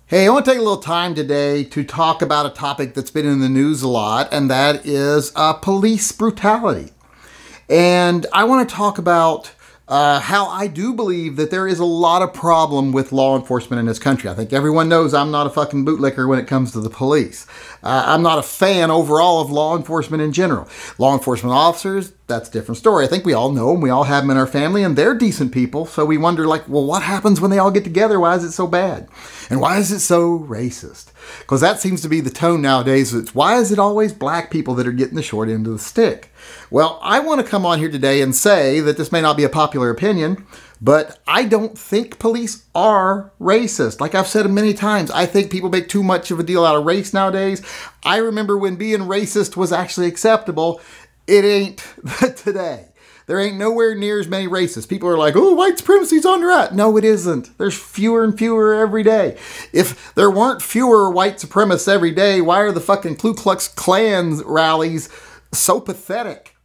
Hey, I want to take a little time today to talk about a topic that's been in the news a lot, and that is police brutality. And I want to talk about how I do believe that there is a lot of problem with law enforcement in this country. I think everyone knows I'm not a fucking bootlicker when it comes to the police. I'm not a fan overall of law enforcement in general. Law enforcement officers, that's a different story. I think we all know them. We all have them in our family, and they're decent people. So we wonder, like, well, what happens when they all get together? Why is it so bad? And why is it so racist? Because that seems to be the tone nowadays. It's why is it always black people that are getting the short end of the stick? Well, I want to come on here today and say that this may not be a popular opinion, but I don't think police are racist. Like I've said many times, I think people make too much of a deal out of race nowadays. I remember when being racist was actually acceptable. It ain't today. There ain't nowhere near as many racists. People are like, oh, white supremacy's on the rise. No, it isn't. There's fewer and fewer every day. If there weren't fewer white supremacists every day, why are the fucking Ku Klux Klan rallies so pathetic?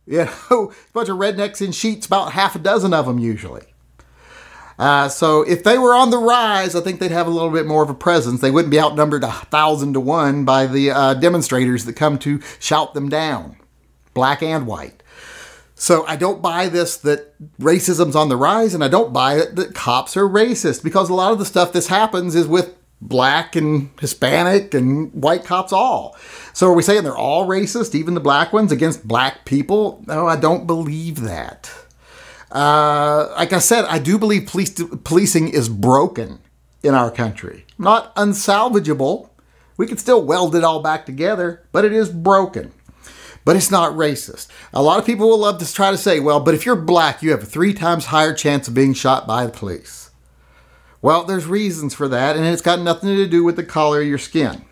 You know, a bunch of rednecks in sheets, about half a dozen of them usually. So if they were on the rise, I think they'd have a little bit more of a presence. They wouldn't be outnumbered 1,000 to 1 by the demonstrators that come to shout them down, black and white. So I don't buy this that racism's on the rise, and I don't buy it that cops are racist, because a lot of the stuff this happens is with black and Hispanic and white cops all. So are we saying they're all racist, even the black ones, against black people? No, I don't believe that. Like I said, I do believe policing is broken in our country. Not unsalvageable. We can still weld it all back together, but it is broken. But it's not racist. A lot of people will love to try to say, well, but if you're black, you have a 3 times higher chance of being shot by the police. Well, there's reasons for that, and it's got nothing to do with the color of your skin.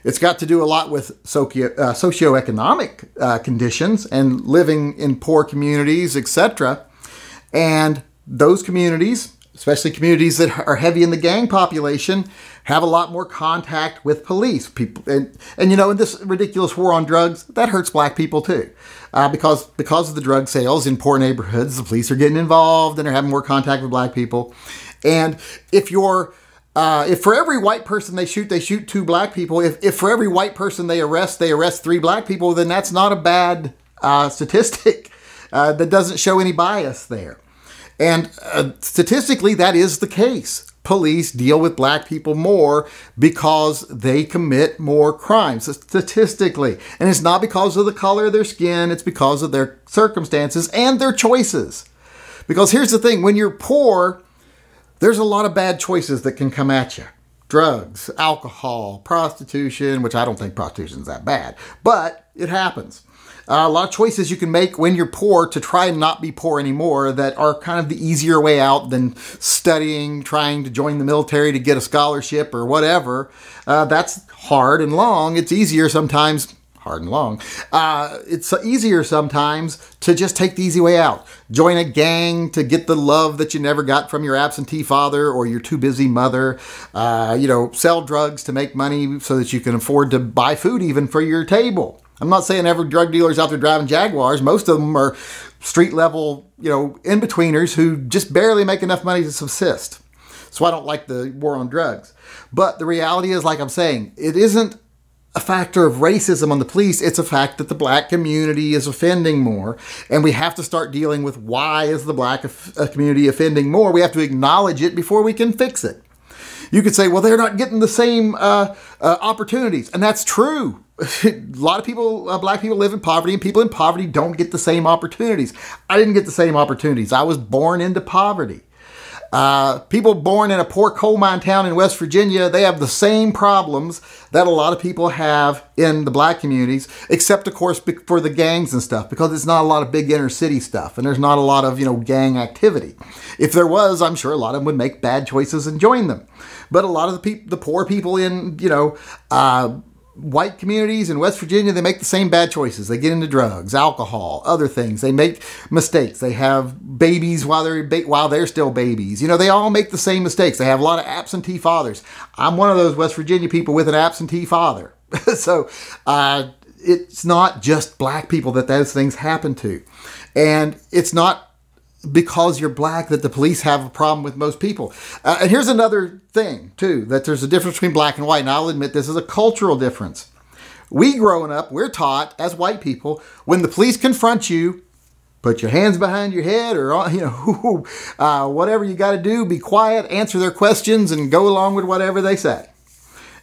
It's got to do a lot with socioeconomic conditions and living in poor communities, etc. And those communities, especially communities that are heavy in the gang population, have a lot more contact with police. People, and you know, in this ridiculous war on drugs, that hurts black people too. Because of the drug sales in poor neighborhoods, the police are getting involved and they're having more contact with black people. And if for every white person they shoot 2 black people. If for every white person they arrest 3 black people, then that's not a bad statistic. That doesn't show any bias there. And statistically, that is the case. Police deal with black people more because they commit more crimes, statistically. And it's not because of the color of their skin, it's because of their circumstances and their choices. Because here's the thing, when you're poor, there's a lot of bad choices that can come at you. Drugs, alcohol, prostitution, which I don't think prostitution is that bad, but it happens. A lot of choices you can make when you're poor to try and not be poor anymore that are kind of the easier way out than studying, trying to join the military to get a scholarship or whatever. That's hard and long. It's easier sometimes, hard and long. It's easier sometimes to just take the easy way out. Join a gang to get the love that you never got from your absentee father or your too busy mother. You know, sell drugs to make money so that you can afford to buy food even for your table. I'm not saying every drug dealer's out there driving Jaguars. Most of them are street level, you know, in-betweeners who just barely make enough money to subsist. So I don't like the war on drugs. But the reality is, like I'm saying, it isn't a factor of racism on the police. It's a fact that the black community is offending more. And we have to start dealing with why is the black community offending more. We have to acknowledge it before we can fix it. You could say, well, they're not getting the same opportunities. And that's true. A lot of people, black people live in poverty, and people in poverty don't get the same opportunities. I didn't get the same opportunities. I was born into poverty. People born in a poor coal mine town in West Virginia, they have the same problems that a lot of people have in the black communities, except, of course, for the gangs and stuff, because it's not a lot of big inner city stuff, and there's not a lot of, you know, gang activity. If there was, I'm sure a lot of them would make bad choices and join them. But a lot of the poor people in, you know, white communities in West Virginia, they make the same bad choices. They get into drugs, alcohol, other things. They make mistakes. They have babies while they're still babies. You know, they all make the same mistakes. They have a lot of absentee fathers. I'm one of those West Virginia people with an absentee father. So it's not just black people that those things happen to. And it's not because you're black that the police have a problem with most people. And here's another thing, too, that there's a difference between black and white. And I'll admit this is a cultural difference. We growing up, we're taught as white people, when the police confront you, put your hands behind your head or, you know, whatever you got to do, be quiet, answer their questions, and go along with whatever they say.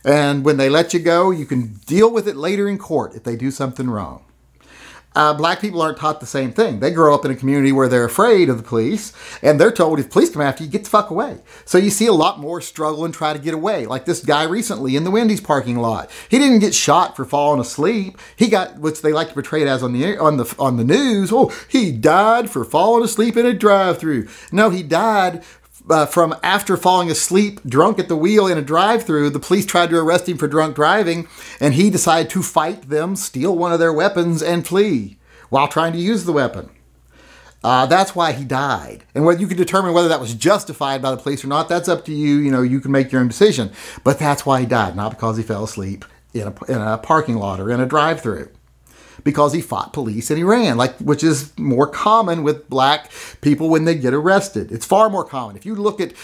And when they let you go, you can deal with it later in court if they do something wrong. Black people aren't taught the same thing. They grow up in a community where they're afraid of the police, and they're told if police come after you, get the fuck away. So you see a lot more struggle and try to get away. Like this guy recently in the Wendy's parking lot. He didn't get shot for falling asleep. He got, which they like to portray it as on the news. Oh, he died for falling asleep in a drive-thru. No, he died from after falling asleep drunk at the wheel in a drive-thru. The police tried to arrest him for drunk driving, and he decided to fight them, steal one of their weapons, and flee while trying to use the weapon. That's why he died. And whether you can determine whether that was justified by the police or not, that's up to you. You know, you can make your own decision. But that's why he died, not because he fell asleep in a parking lot or in a drive-thru. Because he fought police and he ran, which is more common with black people when they get arrested. It's far more common. If you look at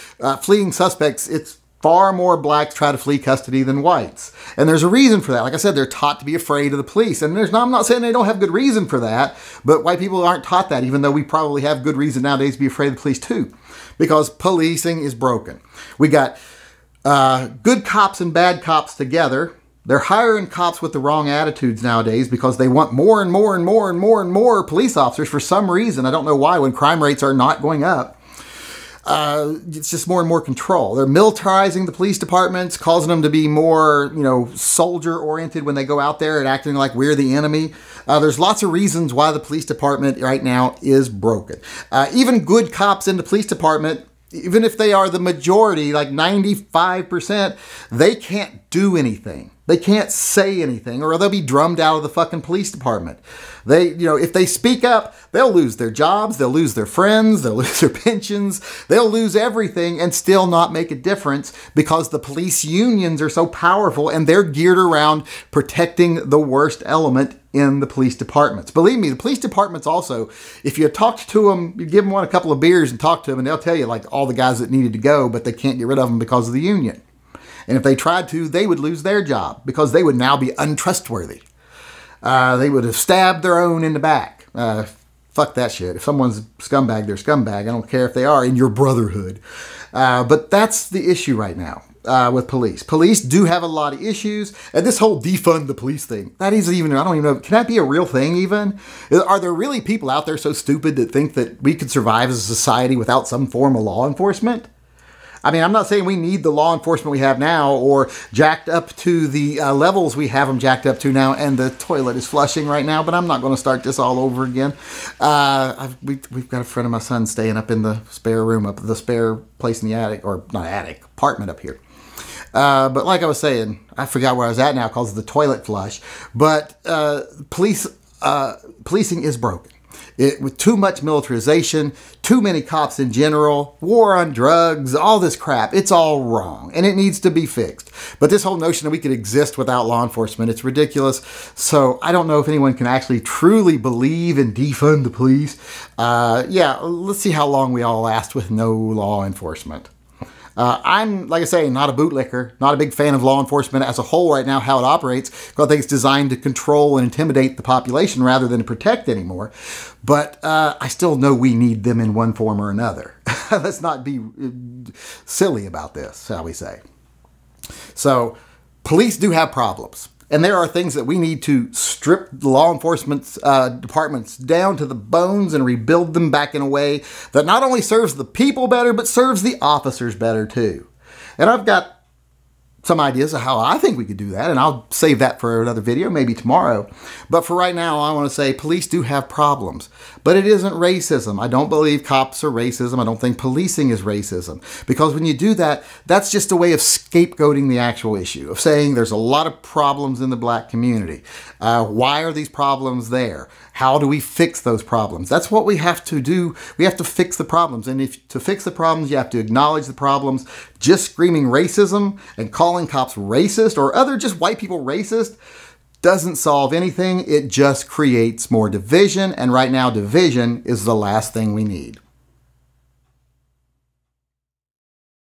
fleeing suspects, it's far more blacks try to flee custody than whites. And there's a reason for that. Like I said, they're taught to be afraid of the police. And I'm not saying they don't have good reason for that, but white people aren't taught that, even though we probably have good reason nowadays to be afraid of the police too. Because policing is broken. We got good cops and bad cops together. They're hiring cops with the wrong attitudes nowadays because they want more and more and more and more and more police officers for some reason. I don't know why, when crime rates are not going up. It's just more and more control. They're militarizing the police departments, causing them to be more, you know, soldier-oriented when they go out there and acting like we're the enemy. There's lots of reasons why the police department right now is broken. Even good cops in the police department, even if they are the majority, like 95%, they can't do anything. They can't say anything, or they'll be drummed out of the fucking police department. They, you know, if they speak up, they'll lose their jobs, they'll lose their friends, they'll lose their pensions, they'll lose everything and still not make a difference because the police unions are so powerful and they're geared around protecting the worst element in the police departments. Believe me, the police departments also, if you talk to them, you give them a couple of beers and talk to them, and they'll tell you like all the guys that needed to go, but they can't get rid of them because of the union. And if they tried to, they would lose their job because they would now be untrustworthy. They would have stabbed their own in the back. Fuck that shit. If someone's scumbag, they're scumbag. I don't care if they are in your brotherhood. But that's the issue right now with police. Police do have a lot of issues. And this whole defund the police thing, that is even, I don't even know, can that be a real thing even? Are there really people out there so stupid that think that we could survive as a society without some form of law enforcement? I mean, I'm not saying we need the law enforcement we have now or jacked up to the levels we have them jacked up to now, and the toilet is flushing right now, but I'm not going to start this all over again. We've got a friend of my son staying up in the spare room, up the spare place in the attic, or not attic, apartment up here. But like I was saying, I forgot where I was at now because of the toilet flush, but policing is broken. With too much militarization, too many cops in general, war on drugs, all this crap, it's all wrong and it needs to be fixed. But this whole notion that we could exist without law enforcement, it's ridiculous. So I don't know if anyone can actually truly believe in defund the police. Yeah, let's see how long we all last with no law enforcement. I'm, like I say, not a bootlicker, not a big fan of law enforcement as a whole right now, how it operates, because I think it's designed to control and intimidate the population rather than to protect anymore. But I still know we need them in one form or another. Let's not be silly about this, shall we say. So, police do have problems. And there are things that we need to strip the law enforcement departments down to the bones and rebuild them back in a way that not only serves the people better, but serves the officers better too. And I've got some ideas of how I think we could do that, and I'll save that for another video, maybe tomorrow. But for right now, I want to say police do have problems, but it isn't racism. I don't believe cops are racism. I don't think policing is racism, because when you do that, that's just a way of scapegoating the actual issue, of saying there's a lot of problems in the black community. Why are these problems there? How do we fix those problems? That's what we have to do. We have to fix the problems. And to fix the problems, you have to acknowledge the problems. Just screaming racism and calling cops racist or other just white people racist doesn't solve anything. It just creates more division. And right now, division is the last thing we need.